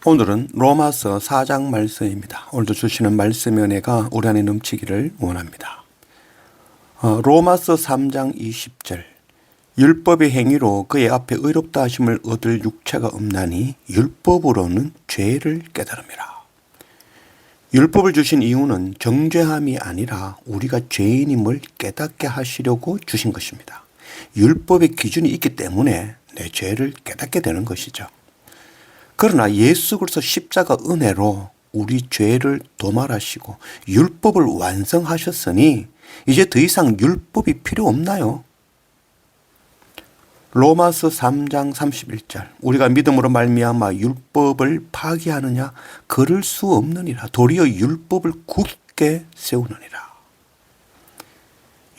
오늘은 로마서 4장 말씀입니다. 오늘도 주시는 말씀의 은혜가 우리 안에 넘치기를 원합니다. 로마서 3장 20절 율법의 행위로 그의 앞에 의롭다 하심을 얻을 육체가 없나니 율법으로는 죄를 깨달음이라. 율법을 주신 이유는 정죄함이 아니라 우리가 죄인임을 깨닫게 하시려고 주신 것입니다. 율법의 기준이 있기 때문에 내 죄를 깨닫게 되는 것이죠. 그러나 예수 그리스도 십자가 은혜로 우리 죄를 도말하시고 율법을 완성하셨으니 이제 더 이상 율법이 필요 없나요? 로마서 3장 31절 우리가 믿음으로 말미암아 율법을 파기하느냐 그럴 수 없느니라. 도리어 율법을 굳게 세우느니라.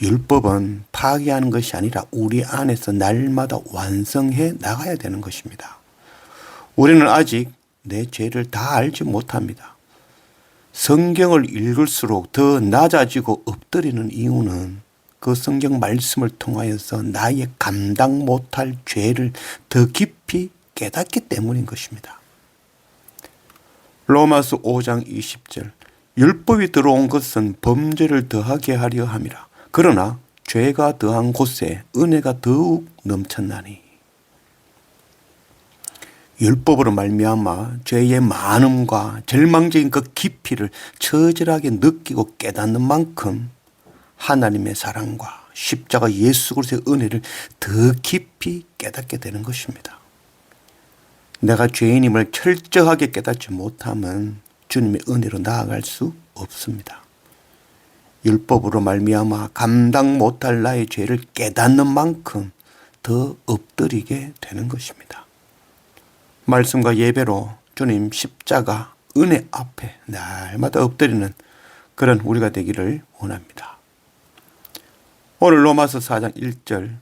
율법은 파기하는 것이 아니라 우리 안에서 날마다 완성해 나가야 되는 것입니다. 우리는 아직 내 죄를 다 알지 못합니다. 성경을 읽을수록 더 낮아지고 엎드리는 이유는 그 성경 말씀을 통하여서 나의 감당 못할 죄를 더 깊이 깨닫기 때문인 것입니다. 로마서 5장 20절 율법이 들어온 것은 범죄를 더하게 하려 함이라. 그러나 죄가 더한 곳에 은혜가 더욱 넘쳤나니. 율법으로 말미암아 죄의 많음과 절망적인 그 깊이를 처절하게 느끼고 깨닫는 만큼 하나님의 사랑과 십자가 예수 그리스도의 은혜를 더 깊이 깨닫게 되는 것입니다. 내가 죄인임을 철저하게 깨닫지 못하면 주님의 은혜로 나아갈 수 없습니다. 율법으로 말미암아 감당 못할 나의 죄를 깨닫는 만큼 더 엎드리게 되는 것입니다. 말씀과 예배로 주님 십자가 은혜 앞에 날마다 엎드리는 그런 우리가 되기를 원합니다. 오늘 로마서 4장 1절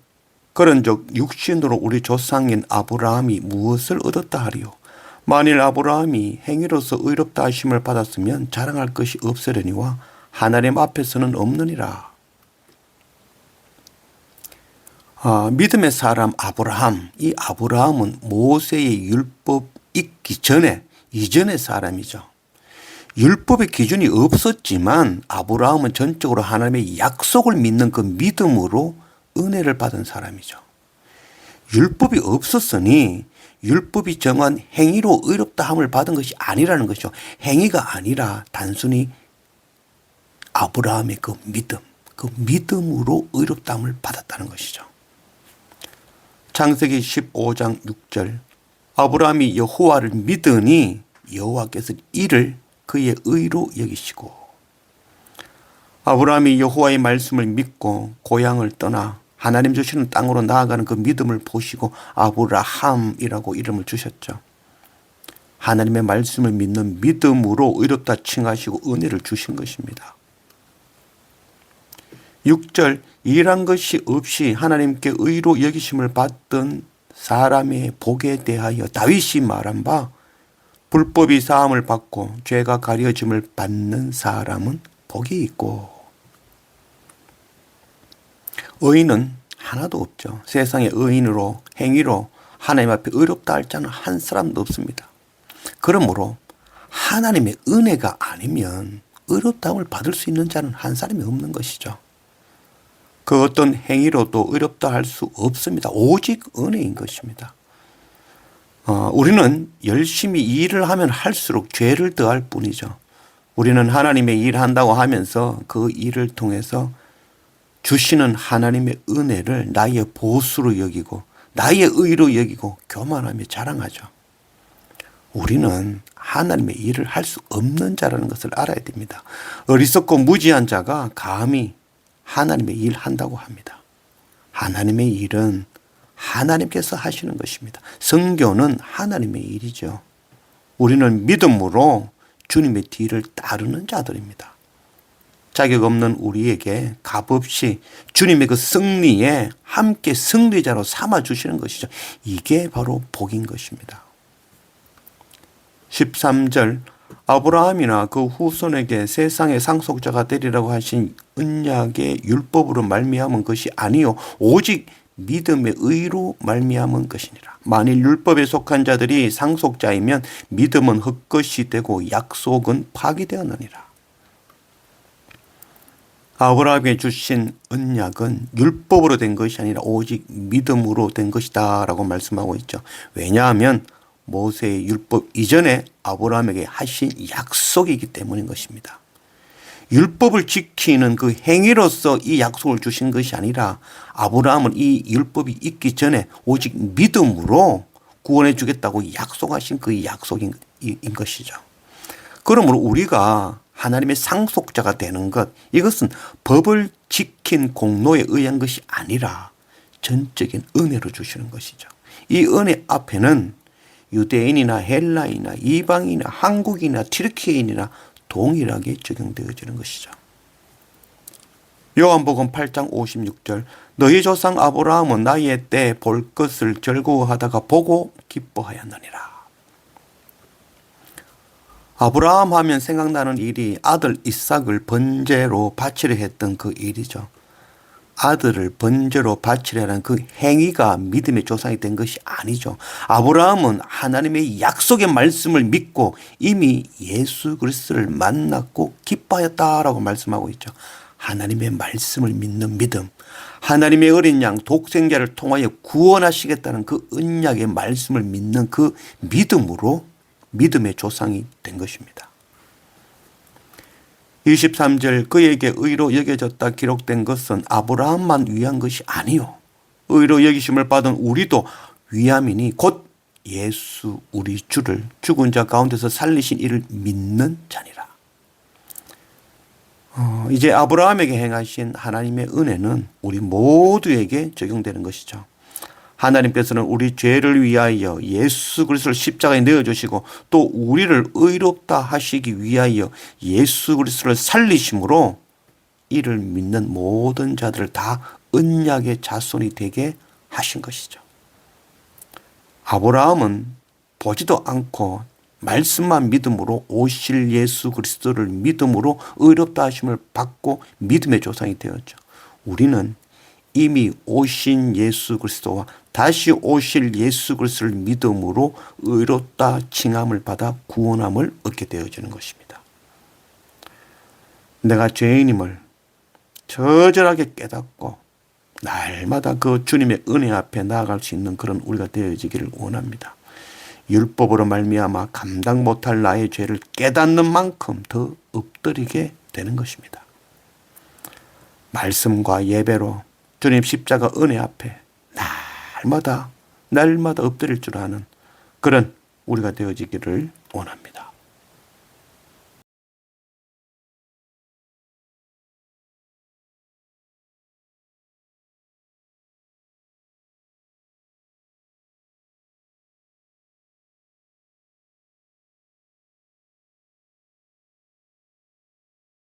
그런즉 육신으로 우리 조상인 아브라함이 무엇을 얻었다 하리요? 만일 아브라함이 행위로서 의롭다 하심을 받았으면 자랑할 것이 없으려니와 하나님 앞에서는 없느니라. 믿음의 사람 아브라함, 이 아브라함은 모세의 율법 있기 전에 이전의 사람이죠. 율법의 기준이 없었지만 아브라함은 전적으로 하나님의 약속을 믿는 그 믿음으로 은혜를 받은 사람이죠. 율법이 없었으니 율법이 정한 행위로 의롭다함을 받은 것이 아니라는 것이죠. 행위가 아니라 단순히 아브라함의 그 믿음으로 의롭다함을 받았다는 것이죠. 창세기 15장 6절 아브라함이 여호와를 믿으니 여호와께서 이를 그의 의로 여기시고. 아브라함이 여호와의 말씀을 믿고 고향을 떠나 하나님 주시는 땅으로 나아가는 그 믿음을 보시고 아브라함이라고 이름을 주셨죠. 하나님의 말씀을 믿는 믿음으로 의롭다 칭하시고 은혜를 주신 것입니다. 6절 일한 것이 없이 하나님께 의로 여기심을 받던 사람의 복에 대하여 다윗이 말한 바 불법이 사함을 받고 죄가 가려짐을 받는 사람은 복이 있고. 의인은 하나도 없죠. 세상에 의인으로 행위로 하나님 앞에 의롭다 할 자는 한 사람도 없습니다. 그러므로 하나님의 은혜가 아니면 의롭다함을 받을 수 있는 자는 한 사람이 없는 것이죠. 그 어떤 행위로도 의롭다 할 수 없습니다. 오직 은혜인 것입니다. 우리는 열심히 일을 하면 할수록 죄를 더할 뿐이죠. 우리는 하나님의 일을 한다고 하면서 그 일을 통해서 주시는 하나님의 은혜를 나의 보수로 여기고 나의 의로 여기고 교만하며 자랑하죠. 우리는 하나님의 일을 할 수 없는 자라는 것을 알아야 됩니다. 어리석고 무지한 자가 감히 하나님의 일 한다고 합니다. 하나님의 일은 하나님께서 하시는 것입니다. 성교는 하나님의 일이죠. 우리는 믿음으로 주님의 뒤를 따르는 자들입니다. 자격 없는 우리에게 값없이 주님의 그 승리에 함께 승리자로 삼아주시는 것이죠. 이게 바로 복인 것입니다. 13절 아브라함이나 그 후손에게 세상의 상속자가 되리라고 하신 언약의 율법으로 말미암은 것이 아니요 오직 믿음의 의로 말미암은 것이니라. 만일 율법에 속한 자들이 상속자이면 믿음은 헛것이 되고 약속은 파기되었느니라. 아브라함에게 주신 언약은 율법으로 된 것이 아니라 오직 믿음으로 된 것이다 라고 말씀하고 있죠. 왜냐하면 모세의 율법 이전에 아브라함에게 하신 약속이기 때문인 것입니다. 율법을 지키는 그 행위로서 이 약속을 주신 것이 아니라 아브라함은 이 율법이 있기 전에 오직 믿음으로 구원해 주겠다고 약속하신 그 약속인 것이죠. 그러므로 우리가 하나님의 상속자가 되는 것, 이것은 법을 지킨 공로에 의한 것이 아니라 전적인 은혜로 주시는 것이죠. 이 은혜 앞에는 유대인이나 헬라인이나 이방인이나 한국인이나 튀르키예인이나 동일하게 적용되어지는 것이죠. 요한복음 8장 56절 너희 조상 아브라함은 나의 때 볼 것을 즐거워하다가 보고 기뻐하였느니라. 아브라함 하면 생각나는 일이 아들 이삭을 번제로 바치려 했던 그 일이죠. 아들을 번제로 바치려는 그 행위가 믿음의 조상이 된 것이 아니죠. 아브라함은 하나님의 약속의 말씀을 믿고 이미 예수 그리스도를 만났고 기뻐하였다라고 말씀하고 있죠. 하나님의 말씀을 믿는 믿음, 하나님의 어린 양 독생자를 통하여 구원하시겠다는 그 언약의 말씀을 믿는 그 믿음으로 믿음의 조상이 된 것입니다. 23절 그에게 의로 여겨졌다 기록된 것은 아브라함만 위한 것이 아니요 의로 여기심을 받은 우리도 위함이니 곧 예수 우리 주를 죽은 자 가운데서 살리신 이를 믿는 자니라. 이제 아브라함에게 행하신 하나님의 은혜는 우리 모두에게 적용되는 것이죠. 하나님께서는 우리 죄를 위하여 예수 그리스도를 십자가에 내어주시고 또 우리를 의롭다 하시기 위하여 예수 그리스도를 살리심으로 이를 믿는 모든 자들을 다 언약의 자손이 되게 하신 것이죠. 아브라함은 보지도 않고 말씀만 믿음으로 오실 예수 그리스도를 믿음으로 의롭다 하심을 받고 믿음의 조상이 되었죠. 우리는 이미 오신 예수 그리스도와 다시 오실 예수 그리스도를 믿음으로 의롭다 칭함을 받아 구원함을 얻게 되어지는 것입니다. 내가 죄인임을 처절하게 깨닫고 날마다 그 주님의 은혜 앞에 나아갈 수 있는 그런 우리가 되어지기를 원합니다. 율법으로 말미암아 감당 못할 나의 죄를 깨닫는 만큼 더 엎드리게 되는 것입니다. 말씀과 예배로 주님 십자가 은혜 앞에 날마다 엎드릴 줄 아는 그런 우리가 되어지기를 원합니다.